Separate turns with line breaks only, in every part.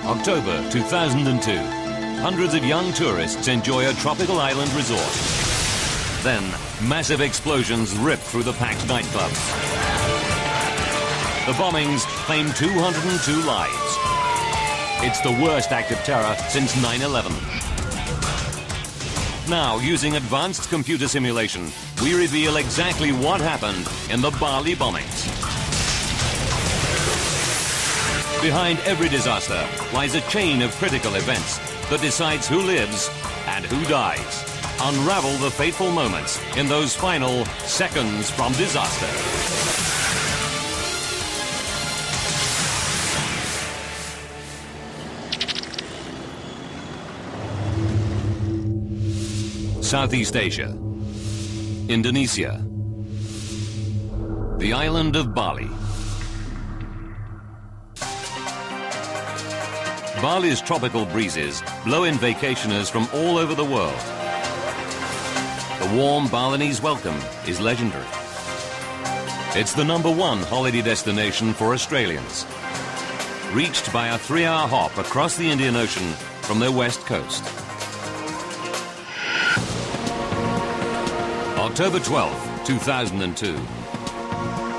October 2002. Hundreds of young tourists enjoy a tropical island resort. Then, massive explosions rip through the packed nightclubs. The bombings claim 202 lives. It's the worst act of terror since 9/11. Now, using advanced computer simulation, we reveal exactly what happened in the Bali bombings. Behind every disaster lies a chain of critical events that decides who lives and who dies. Unravel the fateful moments in those final seconds from disaster. Southeast Asia, Indonesia, the island of Bali. Bali's tropical breezes blow in vacationers from all over the world. The warm Balinese welcome is legendary. It's the #1 holiday destination for Australians, reached by a 3-hour hop across the Indian Ocean from their west coast. October 12th, 2002.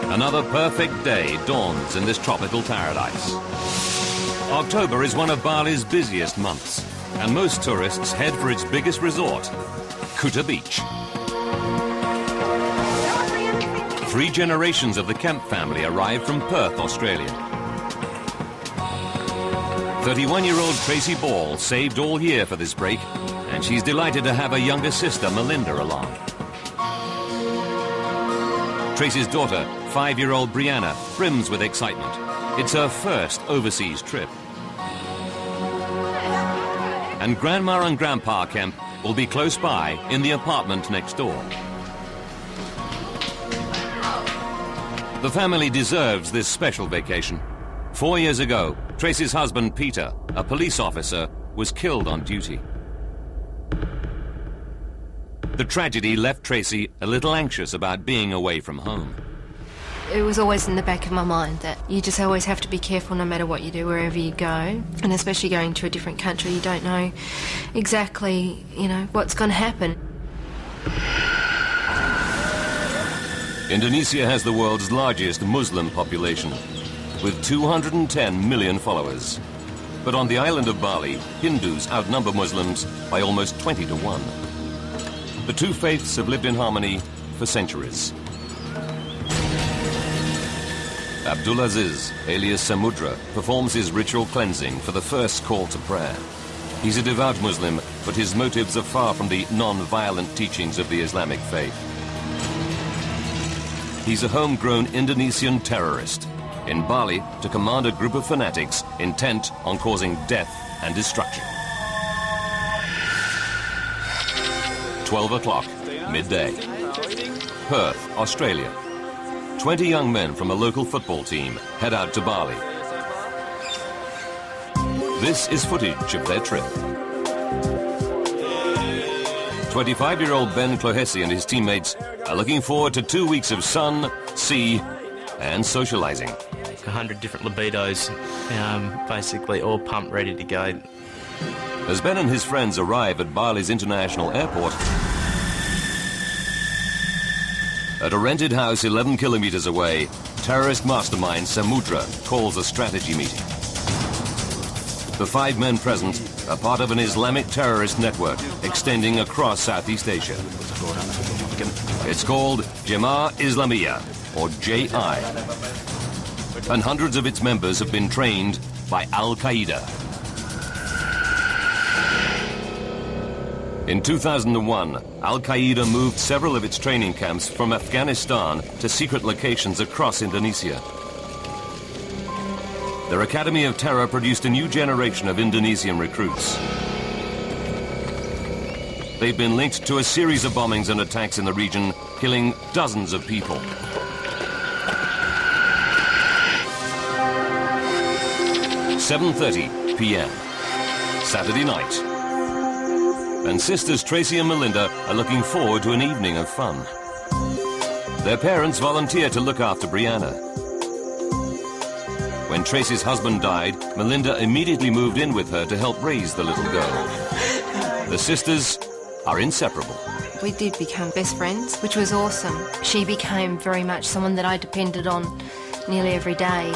Another perfect day dawns in this tropical paradise. October is one of Bali's busiest months, and most tourists head for its biggest resort, Kuta Beach. 3 generations of the Kemp family arrived from Perth, Australia. 31-year-old Tracy Ball saved all year for this break, and she's delighted to have her younger sister, Melinda, along. Tracy's daughter, 5-year-old Brianna, brims with excitement. It's her first overseas trip. And Grandma and Grandpa Kemp will be close by in the apartment next door. The family deserves this special vacation. 4 years ago, Tracy's husband, Peter, a police officer, was killed on duty. The tragedy left Tracy a little anxious about being away from home.
It was always in the back of my mind that you just always have to be careful no matter what you do, wherever you go. And especially going to a different country, you don't know exactly, what's going to happen.
Indonesia has the world's largest Muslim population, with 210 million followers. But on the island of Bali, Hindus outnumber Muslims by almost 20 to 1. The two faiths have lived in harmony for centuries. Abdulaziz, alias Samudra, performs his ritual cleansing for the first call to prayer. He's a devout Muslim, but his motives are far from the non-violent teachings of the Islamic faith. He's a homegrown Indonesian terrorist, in Bali to command a group of fanatics intent on causing death and destruction. 12 o'clock, midday. Perth, Australia. 20 young men from a local football team head out to Bali. This is footage of their trip. 25-year-old Ben Clohesi and his teammates are looking forward to 2 weeks of sun, sea, and socializing.
100 different libidos, basically all pumped, ready to go.
As Ben and his friends arrive at Bali's international airport, at a rented house 11 kilometers away, terrorist mastermind Samudra calls a strategy meeting. The 5 men present are part of an Islamic terrorist network extending across Southeast Asia. It's called Jemaah Islamiyah, or JI, and hundreds of its members have been trained by Al-Qaeda. In 2001, Al-Qaeda moved several of its training camps from Afghanistan to secret locations across Indonesia. Their Academy of Terror produced a new generation of Indonesian recruits. They've been linked to a series of bombings and attacks in the region, killing dozens of people. "7:30 p.m. Saturday night. And sisters Tracy and Melinda are looking forward to an evening of fun. Their parents volunteer to look after Brianna. When Tracy's husband died, Melinda immediately moved in with her to help raise the little girl. The sisters are inseparable.
We did become best friends, which was awesome. She became very much someone that I depended on nearly every day.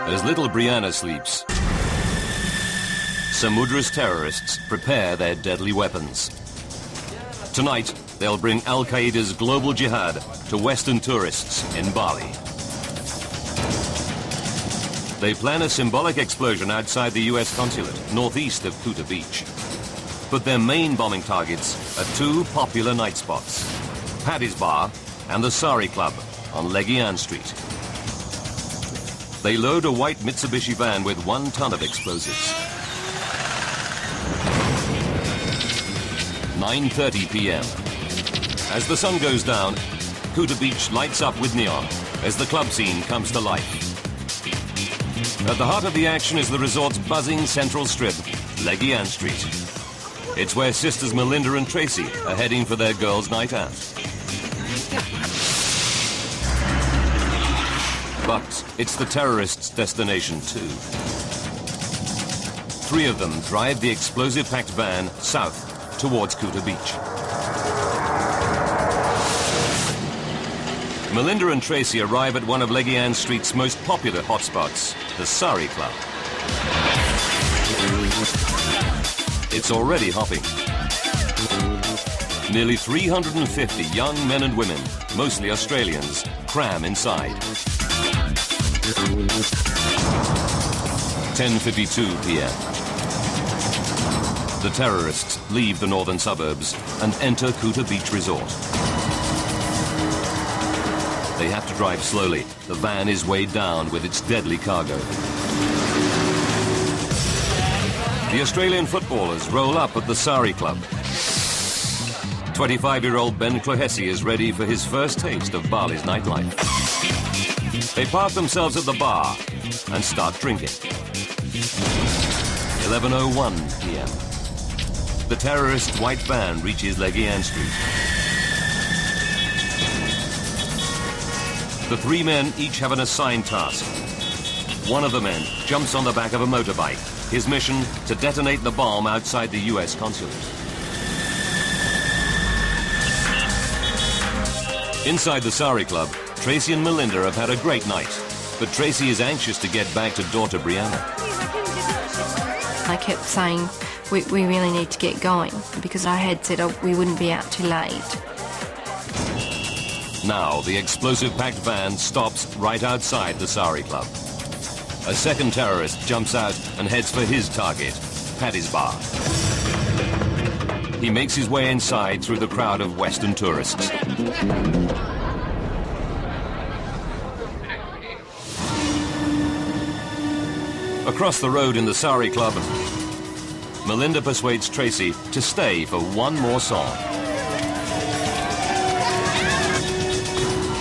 As little Brianna sleeps, Samudra's terrorists prepare their deadly weapons. Tonight, they'll bring Al-Qaeda's global jihad to Western tourists in Bali. They plan a symbolic explosion outside the US consulate, northeast of Kuta Beach. But their main bombing targets are two popular night spots, Paddy's Bar and the Sari Club on Legian Street. They load a white Mitsubishi van with 1 ton of explosives. 9:30 p.m. As the sun goes down, Kuta Beach lights up with neon as the club scene comes to life. At the heart of the action is the resort's buzzing central strip, Legian Street. It's where sisters Melinda and Tracy are heading for their girls' night out. But it's the terrorists' destination too. 3 of them drive the explosive-packed van south towards Kuta Beach. Melinda and Tracy arrive at one of Legian Street's most popular hotspots, the Sari Club. It's already hopping. Nearly 350 young men and women, mostly Australians, cram inside. 10:52 p.m. The terrorists leave the northern suburbs and enter Kuta Beach Resort. They have to drive slowly. The van is weighed down with its deadly cargo. The Australian footballers roll up at the Sari Club. 25-year-old Ben Clohesi is ready for his first taste of Bali's nightlife. They park themselves at the bar and start drinking. 11:01 p.m. The terrorist's white van reaches Legian Street. The 3 men each have an assigned task. One of the men jumps on the back of a motorbike. His mission, to detonate the bomb outside the US consulate. Inside the Sari Club, Tracy and Melinda have had a great night, but Tracy is anxious to get back to daughter Brianna.
I kept saying, we really need to get going, because I had said we wouldn't be out too late.
Now, the explosive-packed van stops right outside the Sari Club. A second terrorist jumps out and heads for his target, Paddy's Bar. He makes his way inside through the crowd of Western tourists. Across the road in the Sari Club, Melinda persuades Tracy to stay for one more song.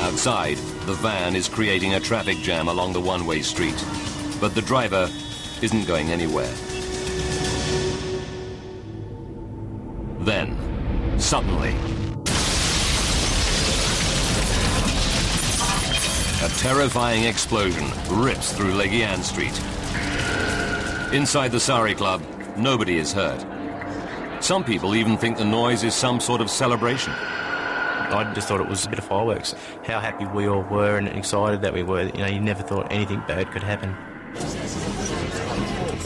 Outside, the van is creating a traffic jam along the one-way street, but the driver isn't going anywhere. Then, suddenly, a terrifying explosion rips through Legian Street. Inside the Sari Club, nobody is hurt. Some people even think the noise is some sort of celebration.
I just thought it was a bit of fireworks. How happy we all were and excited that we were. You know, you never thought anything bad could happen.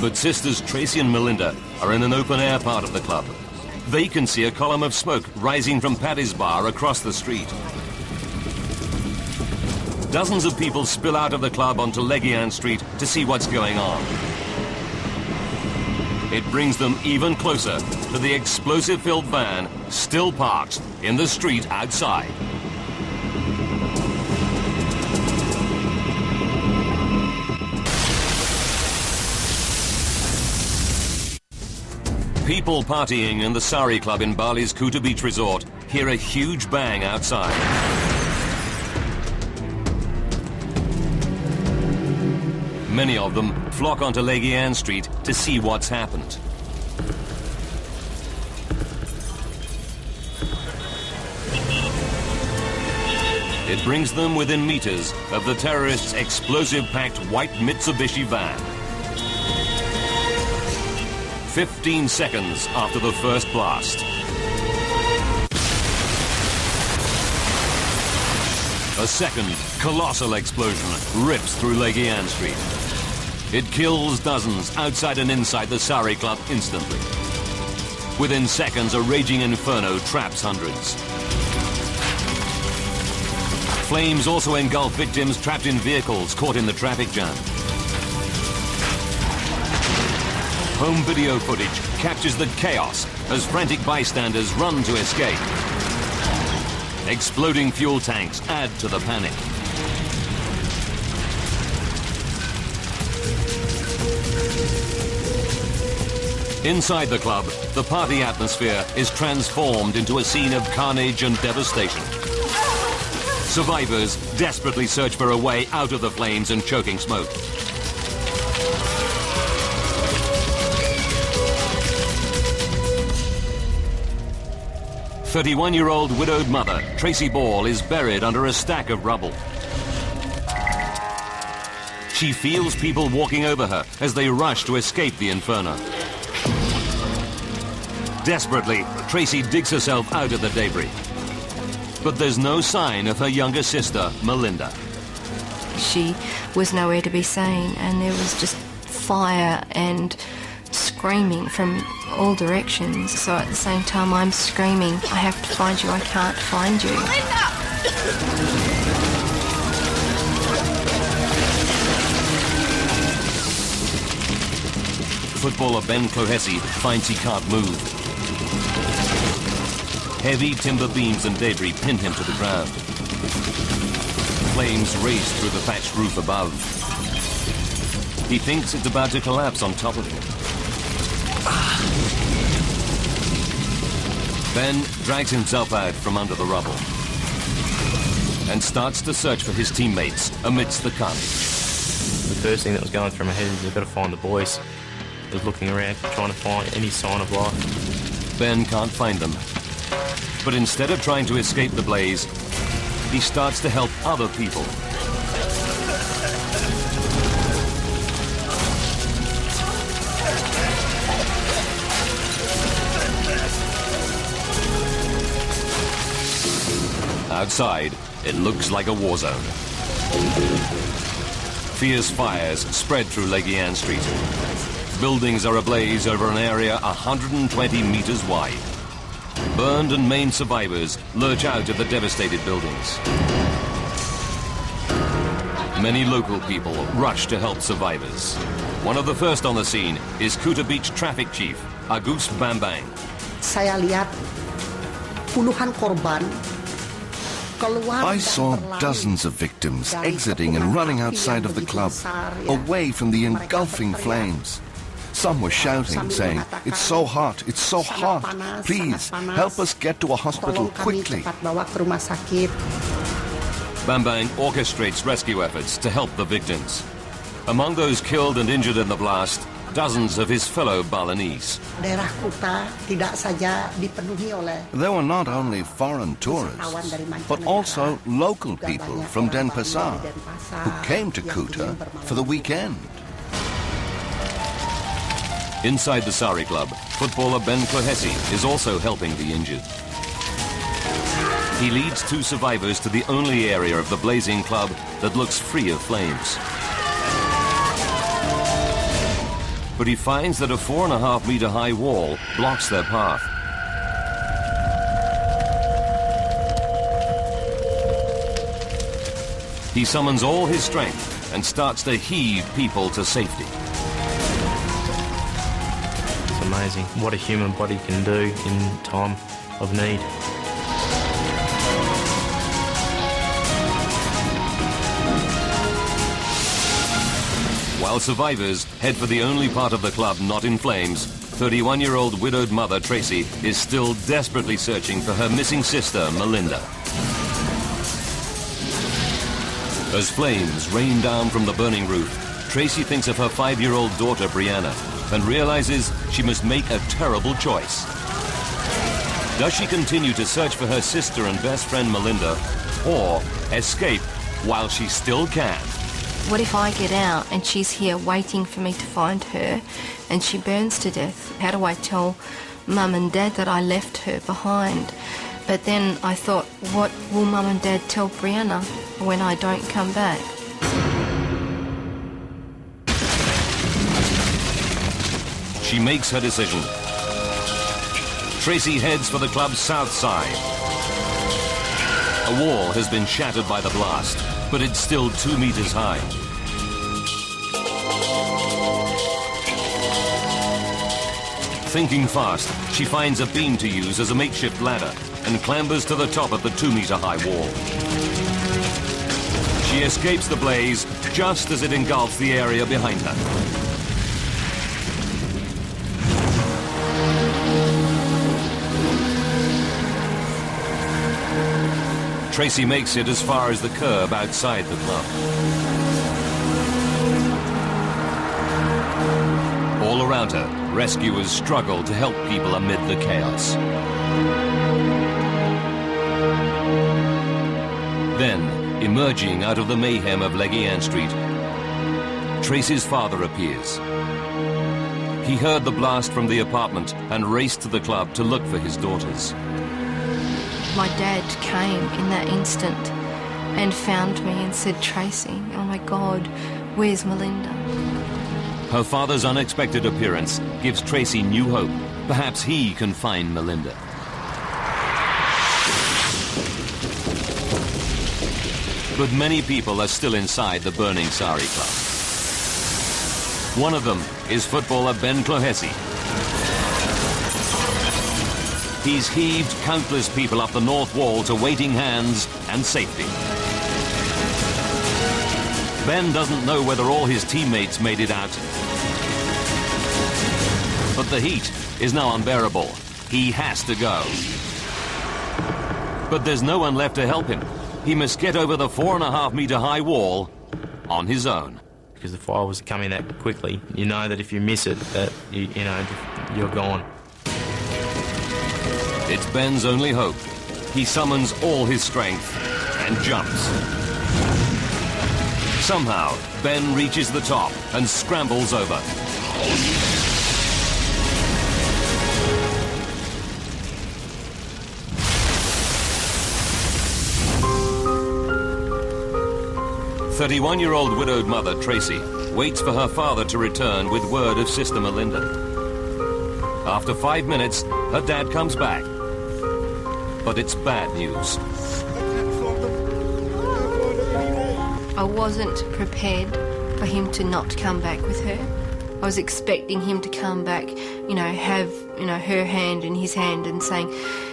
But sisters Tracy and Melinda are in an open-air part of the club. They can see a column of smoke rising from Paddy's Bar across the street. Dozens of people spill out of the club onto Legian Street to see what's going on. It brings them even closer to the explosive-filled van still parked in the street outside. People partying in the Sari Club in Bali's Kuta Beach Resort hear a huge bang outside. Many of them flock onto Legian Street to see what's happened. It brings them within meters of the terrorists' explosive-packed white Mitsubishi van. 15 seconds after the first blast. A second colossal explosion rips through Legian Street. It kills dozens outside and inside the Sari Club instantly. Within seconds, a raging inferno traps hundreds. Flames also engulf victims trapped in vehicles caught in the traffic jam. Home video footage captures the chaos as frantic bystanders run to escape. Exploding fuel tanks add to the panic. Inside the club, the party atmosphere is transformed into a scene of carnage and devastation. Survivors desperately search for a way out of the flames and choking smoke. A 31-year-old widowed mother, Tracy Ball, is buried under a stack of rubble. She feels people walking over her as they rush to escape the inferno. Desperately, Tracy digs herself out of the debris. But there's no sign of her younger sister, Melinda.
She was nowhere to be seen, and there was just fire and screaming from all directions. So at the same time I'm screaming, I have to find you, I can't find you.
Footballer Ben Clohessy finds he can't move. Heavy timber beams and debris pin him to the ground. Flames race through the thatched roof above. He thinks it's about to collapse on top of him. Ben drags himself out from under the rubble and starts to search for his teammates amidst the carnage.
The first thing that was going through my head is I've got to find the boys. I was looking around, trying to find any sign of life.
Ben can't find them, but instead of trying to escape the blaze, he starts to help other people. Outside, it looks like a war zone. Fierce fires spread through Legian Street. Buildings are ablaze over an area 120 meters wide. Burned and maimed survivors lurch out of the devastated buildings. Many local people rush to help survivors. One of the first on the scene is Kuta Beach Traffic Chief, Agus Bambang.
Saya lihat puluhan korban.
I saw dozens of victims exiting and running outside of the club, away from the engulfing flames. Some were shouting, saying, "It's so hot, it's so hot. Please, help us get to a hospital quickly."
Bambang orchestrates rescue efforts to help the victims. Among those killed and injured in the blast, dozens of his fellow Balinese.
There were not only foreign tourists, but also local people from Denpasar who came to Kuta for the weekend.
Inside the Sari Club, footballer Ben Clohessy is also helping the injured. He leads two survivors to the only area of the blazing club that looks free of flames. But he finds that a 4.5-meter high wall blocks their path. He summons all his strength and starts to heave people to safety.
It's amazing what a human body can do in time of need.
While survivors head for the only part of the club not in flames, 31-year-old widowed mother Tracy is still desperately searching for her missing sister, Melinda. As flames rain down from the burning roof, Tracy thinks of her 5-year-old daughter, Brianna, and realizes she must make a terrible choice. Does she continue to search for her sister and best friend, Melinda, or escape while she still can.
What if I get out and she's here waiting for me to find her and she burns to death? How do I tell Mum and Dad that I left her behind? But then I thought, what will Mum and Dad tell Brianna when I don't come back?
She makes her decision. Tracy heads for the club's south side. A wall has been shattered by the blast, but it's still 2 meters high. Thinking fast, she finds a beam to use as a makeshift ladder and clambers to the top of the 2 meter high wall. She escapes the blaze just as it engulfs the area behind her. Tracy makes it as far as the curb outside the club. All around her, rescuers struggle to help people amid the chaos. Then, emerging out of the mayhem of Leguian Street, Tracy's father appears. He heard the blast from the apartment and raced to the club to look for his daughters.
My dad came in that instant and found me and said, Tracy, oh my God, where's Melinda?
Her father's unexpected appearance gives Tracy new hope. Perhaps he can find Melinda. But many people are still inside the burning Sari Club. One of them is footballer Ben Clohessy. He's heaved countless people up the north wall to waiting hands and safety. Ben doesn't know whether all his teammates made it out. But the heat is now unbearable. He has to go. But there's no one left to help him. He must get over the 4.5 meter high wall on his own.
Because the fire was coming that quickly, you know that if you miss it, that you're gone.
It's Ben's only hope. He summons all his strength and jumps. Somehow, Ben reaches the top and scrambles over. "31-year-old widowed mother Tracy waits for her father to return with word of Sister Melinda. After 5 minutes, her dad comes back. But it's bad news.
I wasn't prepared for him to not come back with her. I was expecting him to come back, have, her hand in his hand and saying,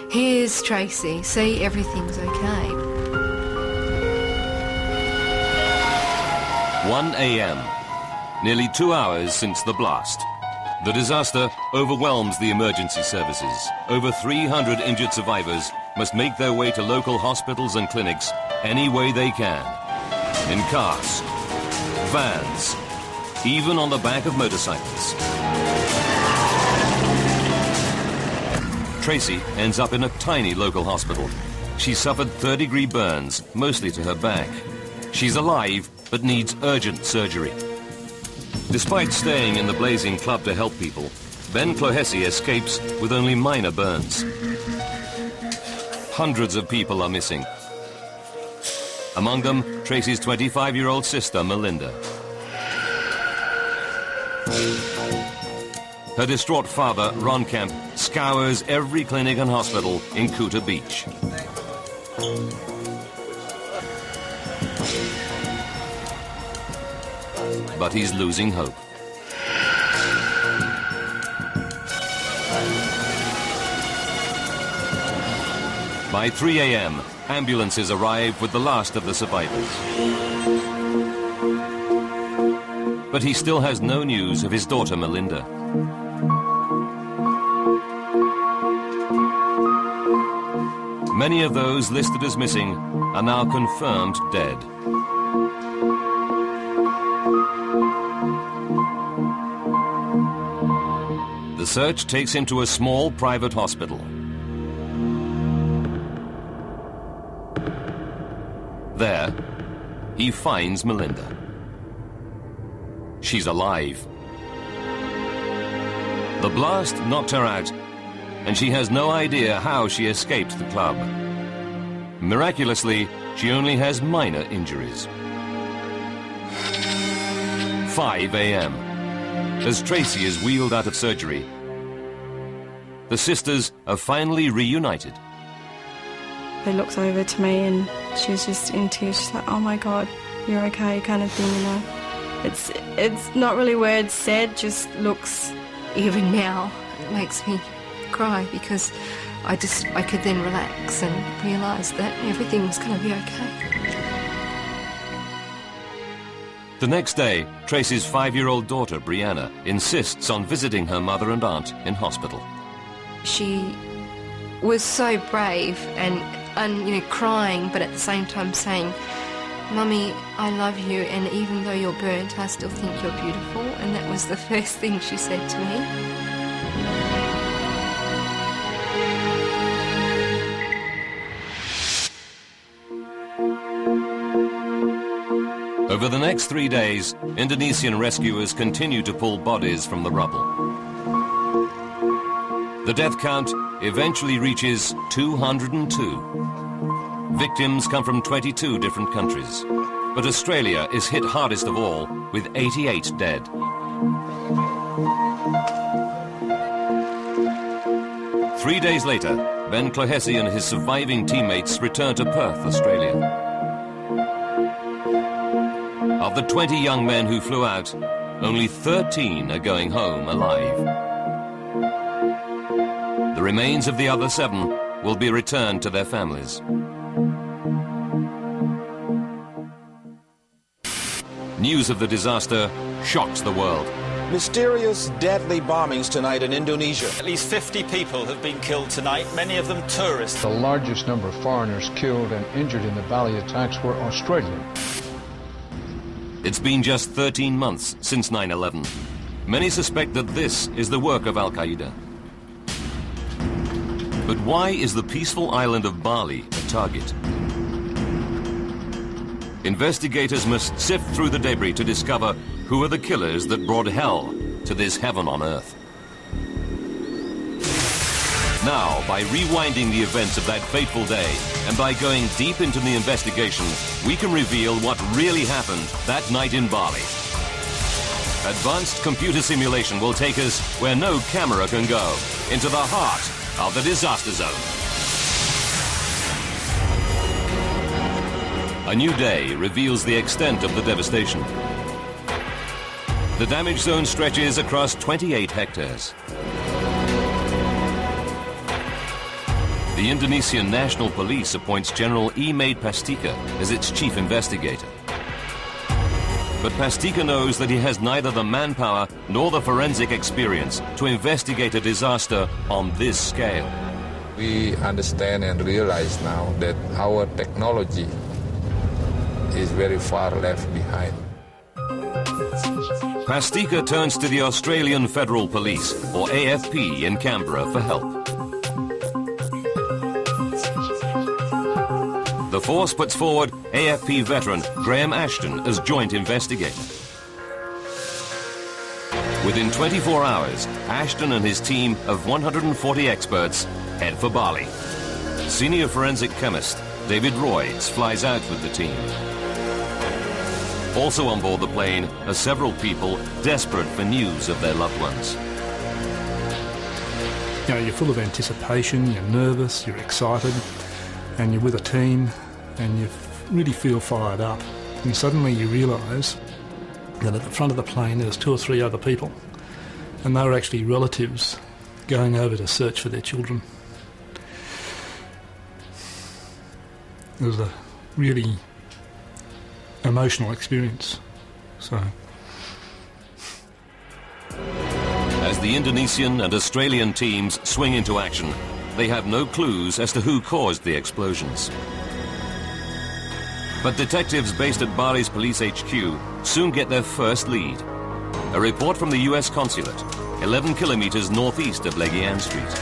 here's Tracy, see, everything's okay.
1 a.m. Nearly 2 hours since the blast. The disaster overwhelms the emergency services. Over 300 injured survivors must make their way to local hospitals and clinics any way they can. In cars, vans, even on the back of motorcycles. Tracy ends up in a tiny local hospital. She suffered third-degree burns, mostly to her back. She's alive, but needs urgent surgery. Despite staying in the blazing club to help people, Ben Clohessy escapes with only minor burns. Hundreds of people are missing. Among them, Tracy's 25-year-old sister, Melinda. Her distraught father, Ron Kemp, scours every clinic and hospital in Kuta Beach. But he's losing hope. By 3 a.m., ambulances arrive with the last of the survivors. But he still has no news of his daughter, Melinda. Many of those listed as missing are now confirmed dead. The search takes him to a small private hospital. There, he finds Melinda. She's alive. The blast knocked her out, and she has no idea how she escaped the club. Miraculously, she only has minor injuries. 5 a.m. As Tracy is wheeled out of surgery, the sisters are finally reunited.
They looked over to me and she was just in tears. She's like, "Oh my God, you're okay," kind of thing, you know. It's not really words said, just looks.
Even now, it makes me cry because I could then relax and realise that everything was going to be okay.
The next day, Tracy's 5-year-old daughter, Brianna, insists on visiting her mother and aunt in hospital.
She was so brave and you know, crying, but at the same time saying, "Mummy, I love you, and even though you're burnt, I still think you're beautiful." And that was the first thing she said to me.
Over the next 3 days, Indonesian rescuers continue to pull bodies from the rubble. The death count eventually reaches 202. Victims come from 22 different countries, but Australia is hit hardest of all, with 88 dead. Three days later, Ben Clohessy and his surviving teammates return to Perth, Australia. Of the 20 young men who flew out, only 13 are going home alive. The remains of the other 7 will be returned to their families. News of the disaster shocks the world.
Mysterious, deadly bombings tonight in Indonesia.
At least 50 people have been killed tonight, many of them tourists.
The largest number of foreigners killed and injured in the Bali attacks were Australian.
It's been just 13 months since 9/11. Many suspect that this is the work of Al-Qaeda. But why is the peaceful island of Bali a target? Investigators must sift through the debris to discover who are the killers that brought hell to this heaven on earth. Now, by rewinding the events of that fateful day and by going deep into the investigation, we can reveal what really happened that night in Bali. Advanced computer simulation will take us where no camera can go, into the heart of the disaster zone. A new day reveals the extent of the devastation. The damage zone stretches across 28 hectares. The Indonesian National Police appoints General Pastika as its chief investigator. But Pastika knows that he has neither the manpower nor the forensic experience to investigate a disaster on this scale.
We understand and realize now that our technology is very far left behind.
Pastika turns to the Australian Federal Police, or AFP, in Canberra for help. The force puts forward AFP veteran Graham Ashton as joint investigator. Within 24 hours, Ashton and his team of 140 experts head for Bali. Senior forensic chemist David Royds flies out with the team. Also on board the plane are several people desperate for news of their loved ones.
You know, you're full of anticipation, you're nervous, you're excited, and you're with a team and you really feel fired up. And suddenly you realise that at the front of the plane there's 2 or 3 other people, and they were actually relatives going over to search for their children. It was a really emotional experience.
As the Indonesian and Australian teams swing into action, they have no clues as to who caused the explosions. But detectives based at Bali's police HQ soon get their first lead. A report from the US consulate, 11 kilometers northeast of Legian Street.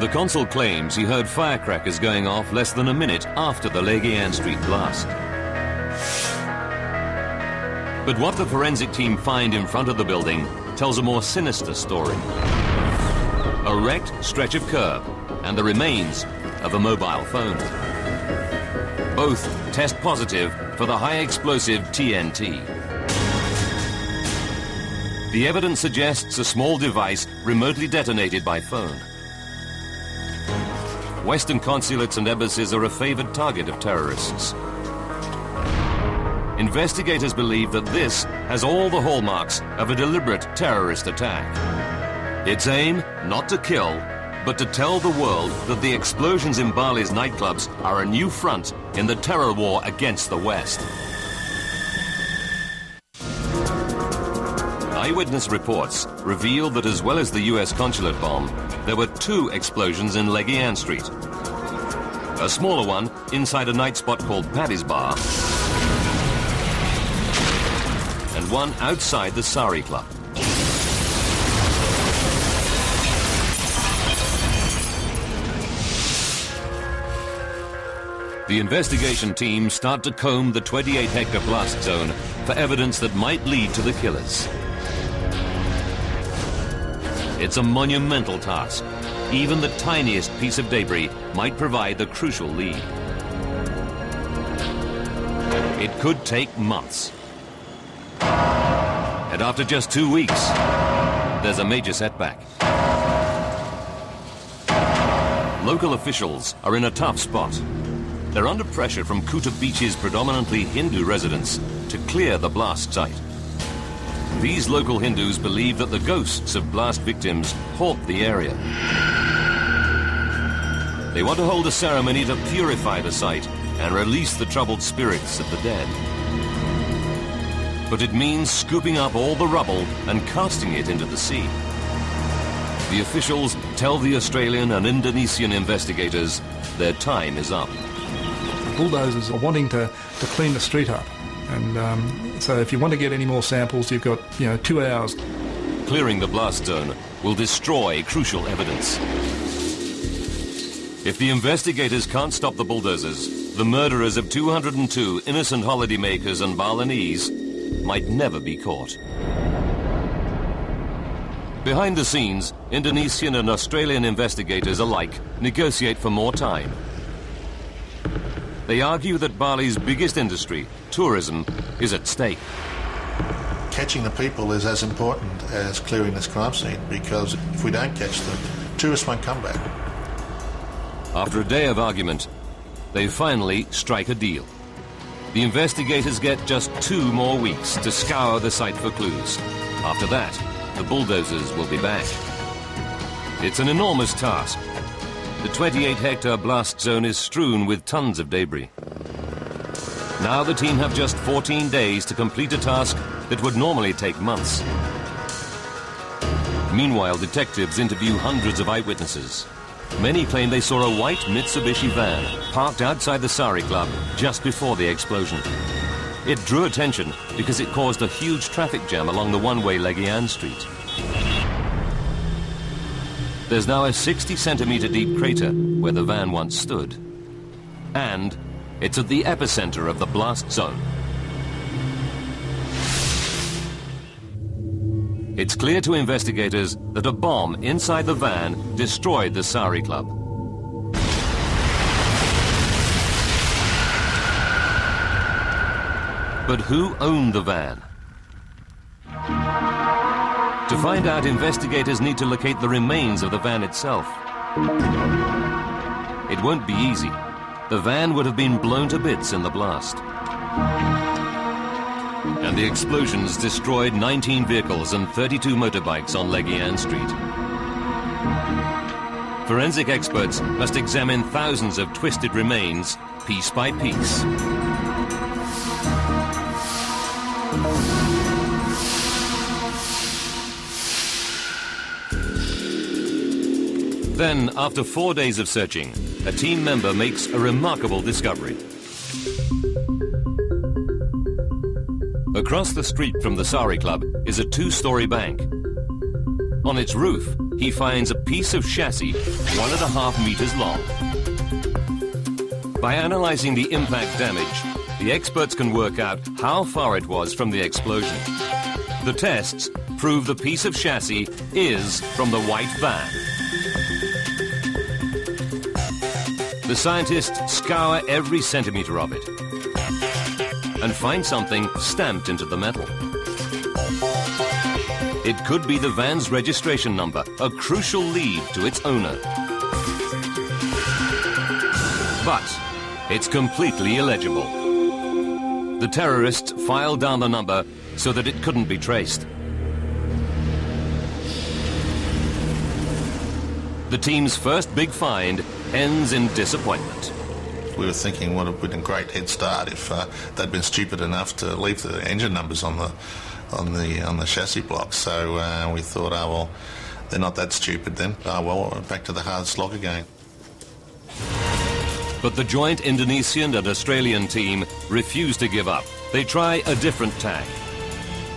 The consul claims he heard firecrackers going off less than a minute after the Leguian Street blast. But what the forensic team find in front of the building tells a more sinister story. A wrecked stretch of curb and the remains of a mobile phone. Both test positive for the high explosive TNT. The evidence suggests a small device remotely detonated by phone. Western consulates and embassies are a favored target of terrorists. Investigators believe that this has all the hallmarks of a deliberate terrorist attack. Its aim, not to kill, but to tell the world that the explosions in Bali's nightclubs are a new front in the terror war against the West. Eyewitness reports reveal that as well as the US consulate bomb, there were 2 explosions in Leguian Street. A smaller one inside a night spot called Paddy's Bar, and one outside the Sari Club. The investigation team start to comb the 28-hectare blast zone for evidence that might lead to the killers. It's a monumental task. Even the tiniest piece of debris might provide the crucial lead. It could take months. And after just 2 weeks, there's a major setback. Local officials are in a tough spot. They're under pressure from Kuta Beach's predominantly Hindu residents to clear the blast site. These local Hindus believe that the ghosts of blast victims haunt the area. They want to hold a ceremony to purify the site and release the troubled spirits of the dead. But it means scooping up all the rubble and casting it into the sea. The officials tell the Australian and Indonesian investigators their time is up.
Bulldozers are wanting to clean the street up, and so if you want to get any more samples, you've got 2 hours.
Clearing the blast zone will destroy crucial evidence. If the investigators can't stop the bulldozers, the murderers of 202 innocent holidaymakers and Balinese might never be caught. Behind the scenes, Indonesian and Australian investigators alike negotiate for more time. They argue that Bali's biggest industry, tourism, is at stake.
Catching the people is as important as clearing this crime scene, because if we don't catch them, tourists won't come back.
After a day of argument, they finally strike a deal. The investigators get just 2 more weeks to scour the site for clues. After that, the bulldozers will be back. It's an enormous task. The 28-hectare blast zone is strewn with tons of debris. Now the team have just 14 days to complete a task that would normally take months. Meanwhile, detectives interview hundreds of eyewitnesses. Many claim they saw a white Mitsubishi van parked outside the Sari Club just before the explosion. It drew attention because it caused a huge traffic jam along the one-way Leguian Street. There's now a 60-centimetre deep crater where the van once stood. And it's at the epicenter of the blast zone. It's clear to investigators that a bomb inside the van destroyed the Sari Club. But who owned the van? To find out, investigators need to locate the remains of the van itself. It won't be easy. The van would have been blown to bits in the blast. And the explosions destroyed 19 vehicles and 32 motorbikes on Leguian Street. Forensic experts must examine thousands of twisted remains, piece by piece. Then, after 4 days of searching, a team member makes a remarkable discovery. Across the street from the Sari Club is a 2-story bank. On its roof, he finds a piece of chassis 1.5 meters long. By analyzing the impact damage, the experts can work out how far it was from the explosion. The tests prove the piece of chassis is from the white van. The scientists scour every centimetre of it and find something stamped into the metal. It could be the van's registration number, a crucial lead to its owner. But it's completely illegible. The terrorists filed down the number so that it couldn't be traced. The team's first big find ends in disappointment.
We were thinking what would have been a great head start if they'd been stupid enough to leave the engine numbers on the chassis block. So we thought, oh well, they're not that stupid then. Oh well, back to the hard slog again.
But the joint Indonesian and Australian team refuse to give up. They try a different tack.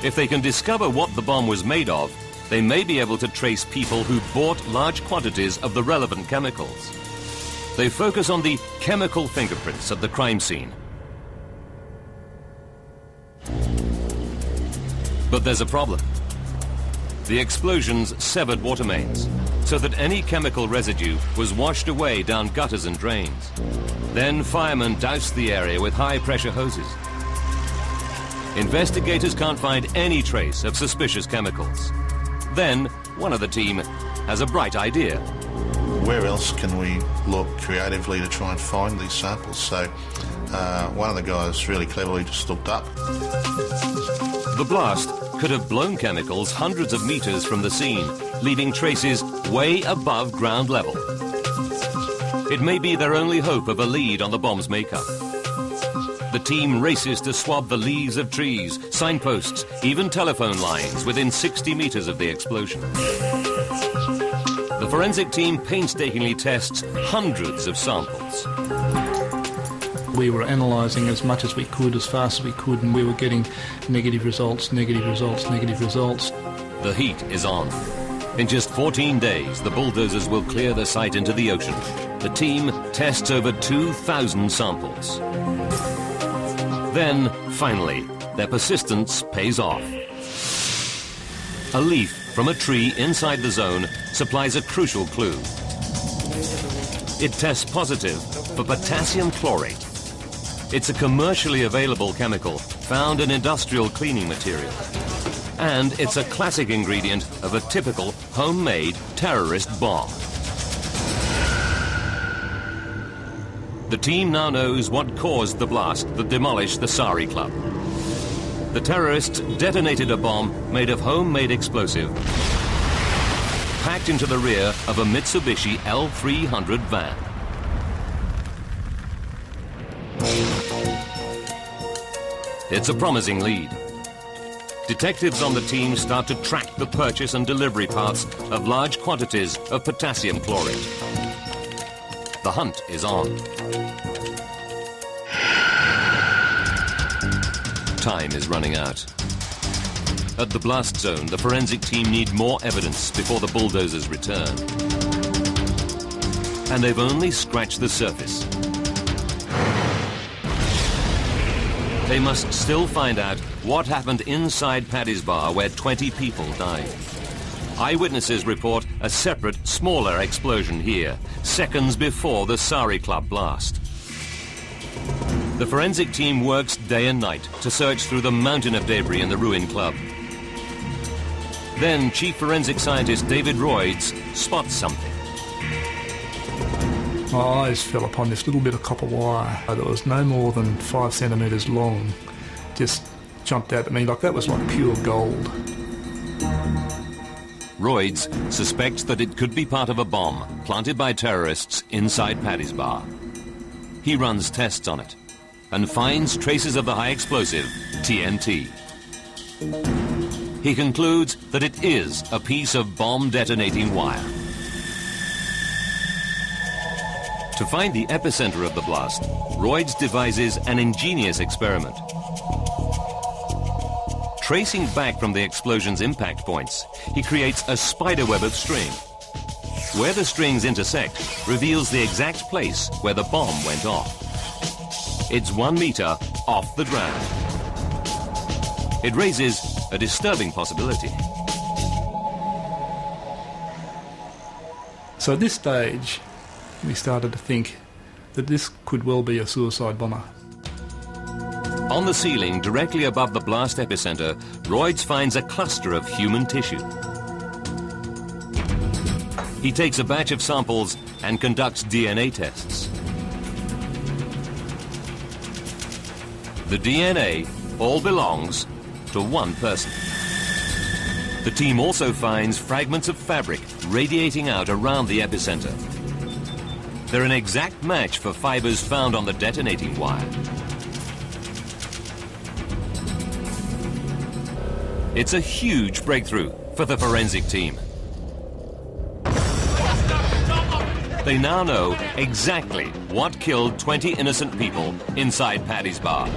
If they can discover what the bomb was made of, they may be able to trace people who bought large quantities of the relevant chemicals. They focus on the chemical fingerprints at the crime scene. But there's a problem. The explosions severed water mains, so that any chemical residue was washed away down gutters and drains. Then firemen doused the area with high-pressure hoses. Investigators can't find any trace of suspicious chemicals. Then one of the team has a bright idea.
Where else can we look creatively to try and find these samples? So one of the guys really cleverly just looked up.
The blast could have blown chemicals hundreds of meters from the scene, leaving traces way above ground level. It may be their only hope of a lead on the bomb's makeup. The team races to swab the leaves of trees, signposts, even telephone lines within 60 meters of the explosion. The forensic team painstakingly tests hundreds of samples.
We were analysing as much as we could, as fast as we could, and we were getting negative results, negative results, negative results.
The heat is on. In just 14 days, the bulldozers will clear the site into the ocean. The team tests over 2,000 samples. Then, finally, their persistence pays off. A leaf from a tree inside the zone supplies a crucial clue. It tests positive for potassium chlorate. It's a commercially available chemical found in industrial cleaning material. And it's a classic ingredient of a typical homemade terrorist bomb. The team now knows what caused the blast that demolished the Sari Club. The terrorists detonated a bomb made of homemade explosive, packed into the rear of a Mitsubishi L300 van. It's a promising lead. Detectives on the team start to track the purchase and delivery paths of large quantities of potassium chlorate. The hunt is on. Time is running out. At the blast zone, the forensic team need more evidence before the bulldozers return. And they've only scratched the surface. They must still find out what happened inside Paddy's Bar, where 20 people died. Eyewitnesses report a separate, smaller explosion here, seconds before the Sari Club blast. The forensic team works day and night to search through the mountain of debris in the ruined club. Then Chief Forensic Scientist David Royds spots something.
My eyes fell upon this little bit of copper wire that was no more than 5 centimetres long. Just jumped out at me like that was like pure gold.
Royds suspects that it could be part of a bomb planted by terrorists inside Paddy's Bar. He runs tests on it and finds traces of the high explosive TNT. He concludes that it is a piece of bomb detonating wire. To find the epicenter of the blast, Royds devises an ingenious experiment. Tracing back from the explosion's impact points, he creates a spiderweb of string. Where the strings intersect reveals the exact place where the bomb went off. It's 1 meter off the ground. It raises a disturbing possibility.
So at this stage, we started to think that this could well be a suicide bomber.
On the ceiling, directly above the blast epicenter, Royds finds a cluster of human tissue. He takes a batch of samples and conducts DNA tests. The DNA all belongs to one person. The team also finds fragments of fabric radiating out around the epicenter. They're an exact match for fibers found on the detonating wire. It's a huge breakthrough for the forensic team. They now know exactly what killed 20 innocent people inside Paddy's Bar.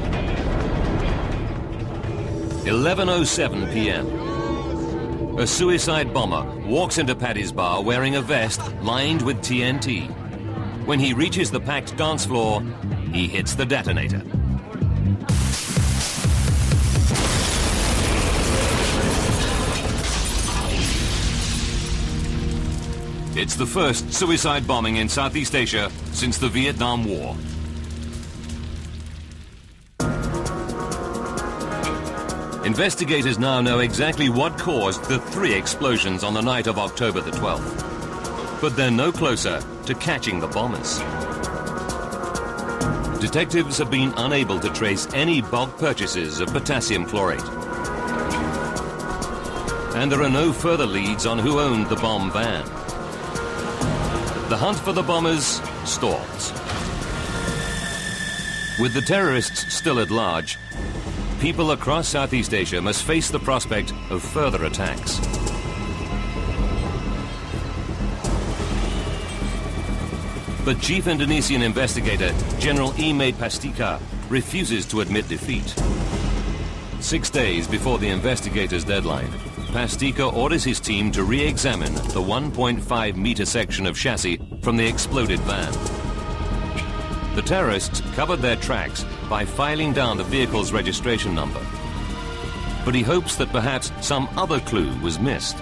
11:07 p.m. A suicide bomber walks into Paddy's Bar wearing a vest lined with TNT. When he reaches the packed dance floor, he hits the detonator. It's the first suicide bombing in Southeast Asia since the Vietnam War. Investigators now know exactly what caused the 3 explosions on the night of October the 12th. But they're no closer to catching the bombers. Detectives have been unable to trace any bulk purchases of potassium chlorate. And there are no further leads on who owned the bomb van. The hunt for the bombers stalls. With the terrorists still at large, people across Southeast Asia must face the prospect of further attacks. But Chief Indonesian Investigator General Imade Pastika refuses to admit defeat. 6 days before the investigators' deadline, Pastika orders his team to re-examine the 1.5-meter section of chassis from the exploded van. The terrorists covered their tracks by filing down the vehicle's registration number. But he hopes that perhaps some other clue was missed.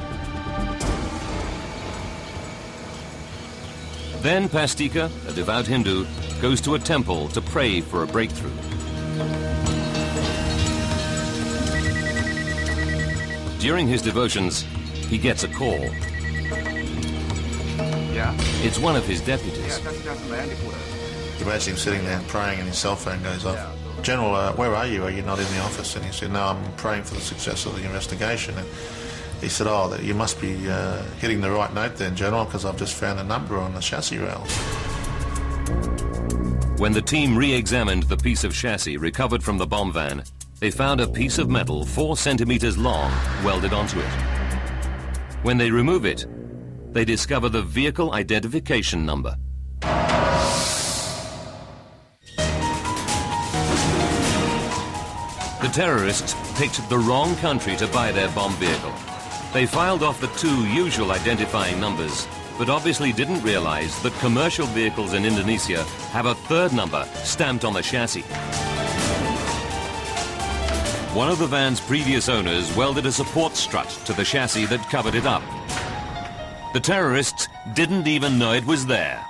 Then Pastika, a devout Hindu, goes to a temple to pray for a breakthrough. During his devotions, he gets a call.
Yeah?
It's one of his deputies.
You imagine him sitting there praying and his cell phone goes off. General, where are you? Are you not in the office? And he said, no, I'm praying for the success of the investigation. And he said, oh, you must be hitting the right note then, General, because I've just found a number on the chassis rails.
When the team re-examined the piece of chassis recovered from the bomb van, they found a piece of metal 4 centimeters long welded onto it. When they remove it, they discover the vehicle identification number. The terrorists picked the wrong country to buy their bomb vehicle. They filed off the 2 usual identifying numbers, but obviously didn't realize that commercial vehicles in Indonesia have a 3rd number stamped on the chassis. One of the van's previous owners welded a support strut to the chassis that covered it up. The terrorists didn't even know it was there.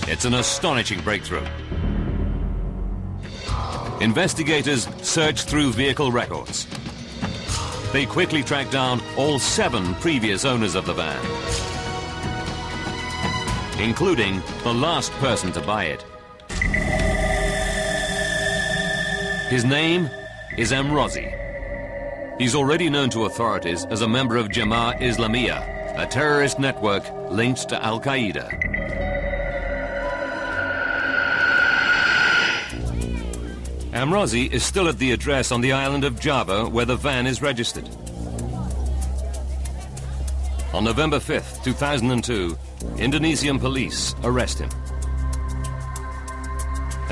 It's an astonishing breakthrough. Investigators search through vehicle records. They quickly track down all 7 previous owners of the van, including the last person to buy it. His name is Amrozi. He's already known to authorities as a member of Jemaah Islamiyah, a terrorist network linked to Al-Qaeda. Amrozi is still at the address on the island of Java where the van is registered. On November 5th, 2002, Indonesian police arrest him.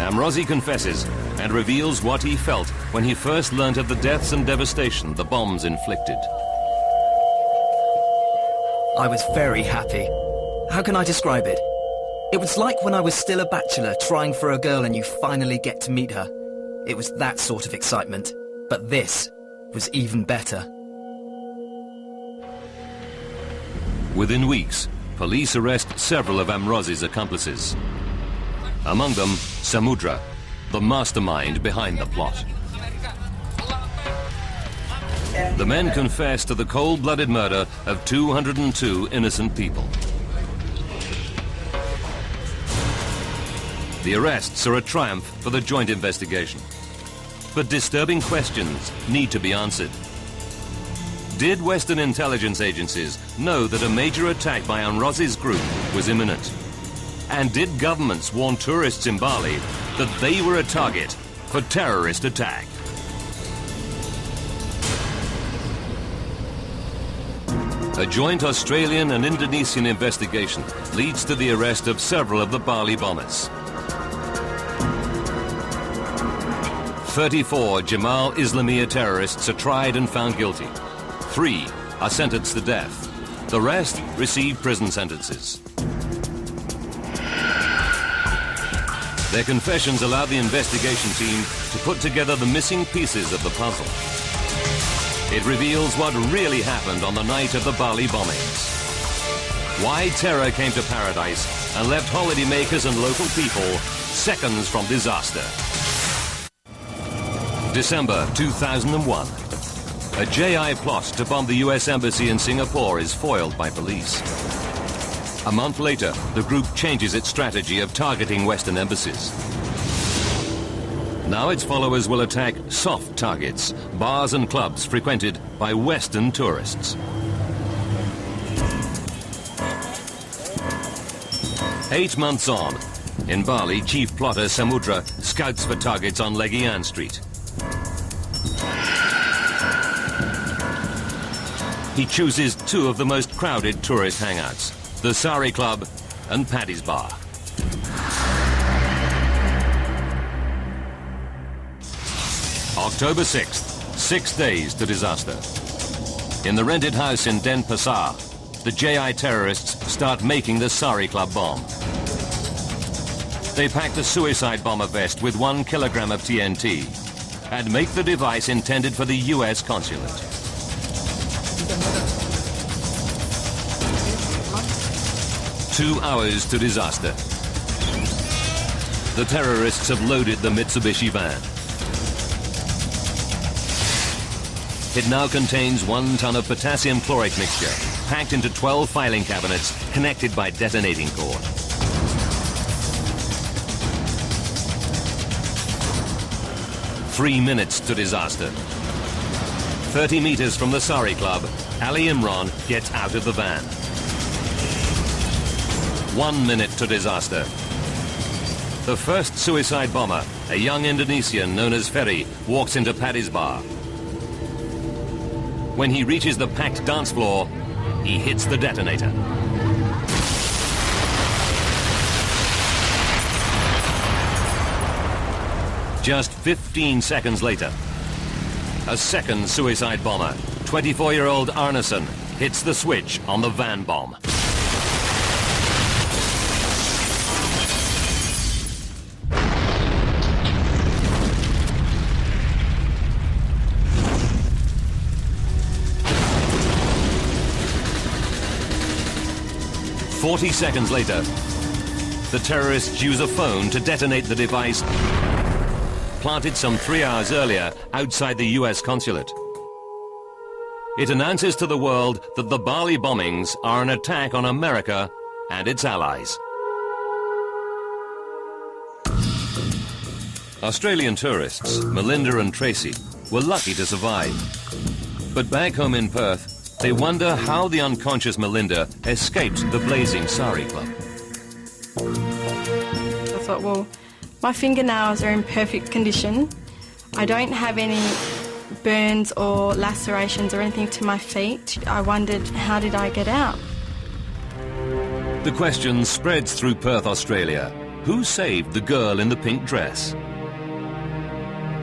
Amrozi confesses and reveals what he felt when he first learnt of the deaths and devastation the bombs inflicted.
I was very happy. How can I describe it? It was like when I was still a bachelor trying for a girl and you finally get to meet her. It was that sort of excitement. But this was even better.
Within weeks, police arrest several of Amrozi's accomplices. Among them, Samudra, the mastermind behind the plot. The men confess to the cold-blooded murder of 202 innocent people. The arrests are a triumph for the joint investigation. But disturbing questions need to be answered. Did Western intelligence agencies know that a major attack by Amrozi's group was imminent? And did governments warn tourists in Bali that they were a target for terrorist attack? A joint Australian and Indonesian investigation leads to the arrest of several of the Bali bombers. 34 Jamal Islamiyah terrorists are tried and found guilty. 3 are sentenced to death. The rest receive prison sentences. Their confessions allowed the investigation team to put together the missing pieces of the puzzle. It reveals what really happened on the night of the Bali bombings. Why terror came to paradise and left holidaymakers and local people seconds from disaster. December 2001. A JI plot to bomb the US Embassy in Singapore is foiled by police. A month later, the group changes its strategy of targeting Western embassies. Now its followers will attack soft targets, bars and clubs frequented by Western tourists. 8 months on, in Bali, chief plotter Samudra scouts for targets on Legian Street. He chooses 2 of the most crowded tourist hangouts, the Sari Club and Paddy's Bar. October 6th, 6 days to disaster. In the rented house in Denpasar, the JI terrorists start making the Sari Club bomb. They packed a suicide bomber vest with 1 kilogram of TNT and make the device intended for the US consulate. Two hours to disaster. The terrorists have loaded the Mitsubishi van. It now contains 1 ton of potassium chlorate mixture, packed into 12 filing cabinets connected by detonating cord. Three minutes to disaster. 30 meters from the Sari Club, Ali Imran gets out of the van. 1 minute to disaster. The first suicide bomber, a young Indonesian known as Ferry, walks into Paddy's Bar. When he reaches the packed dance floor, he hits the detonator. Just 15 seconds later, a second suicide bomber, 24-year-old Arneson, hits the switch on the van bomb. "40 seconds later, the terrorists use a phone to detonate the device planted some 3 hours earlier outside the US consulate. It announces to the world that the Bali bombings are an attack on America and its allies. Australian tourists, Melinda and Tracy, were lucky to survive. But back home in Perth, they wonder how the unconscious Melinda escaped the blazing Sari Club.
I thought, well, my fingernails are in perfect condition. I don't have any burns or lacerations or anything to my feet. I wondered, how did I get out?
The question spreads through Perth, Australia. who saved the girl in the pink dress.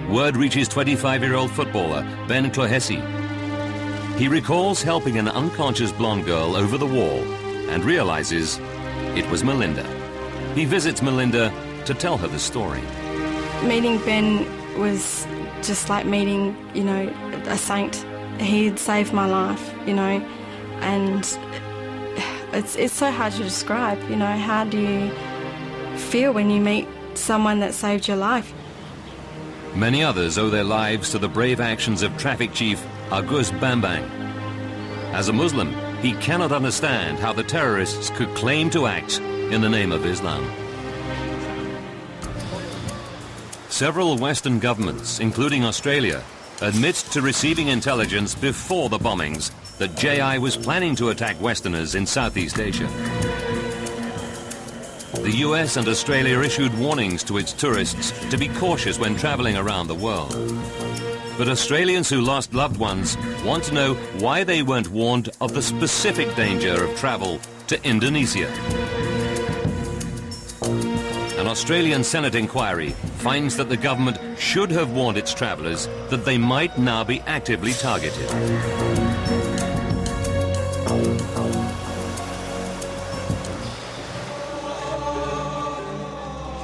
Word reaches 25-year-old footballer Ben Clohessy. He recalls helping an unconscious blonde girl over the wall and realizes it was Melinda. He visits Melinda to tell her the story.
Meeting Ben was just like meeting, you know, a saint. He had saved my life, you know, and it's so hard to describe, you know. How do you feel when you meet someone that saved your life?
Many others owe their lives to the brave actions of Traffic Chief Agus Bambang. As a Muslim, he cannot understand how the terrorists could claim to act in the name of Islam. Several Western governments, including Australia, admit to receiving intelligence before the bombings that JI was planning to attack Westerners in Southeast Asia. The US and Australia issued warnings to its tourists to be cautious when travelling around the world. But Australians who lost loved ones want to know why they weren't warned of the specific danger of travel to Indonesia. An Australian Senate inquiry finds that the government should have warned its travellers that they might now be actively targeted.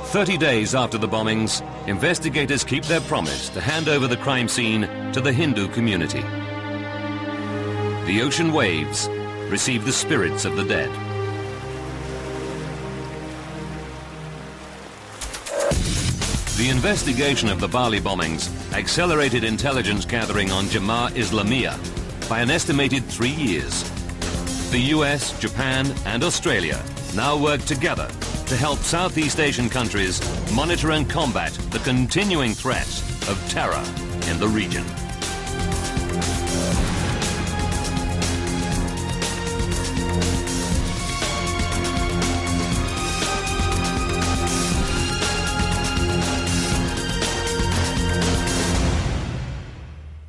"30 days after the bombings, investigators keep their promise to hand over the crime scene to the Hindu community. The ocean waves receive the spirits of the dead. The investigation of the Bali bombings accelerated intelligence gathering on Jemaah Islamiyah by an estimated 3 years. The US, Japan and Australia now work together to help Southeast Asian countries monitor and combat the continuing threat of terror in the region.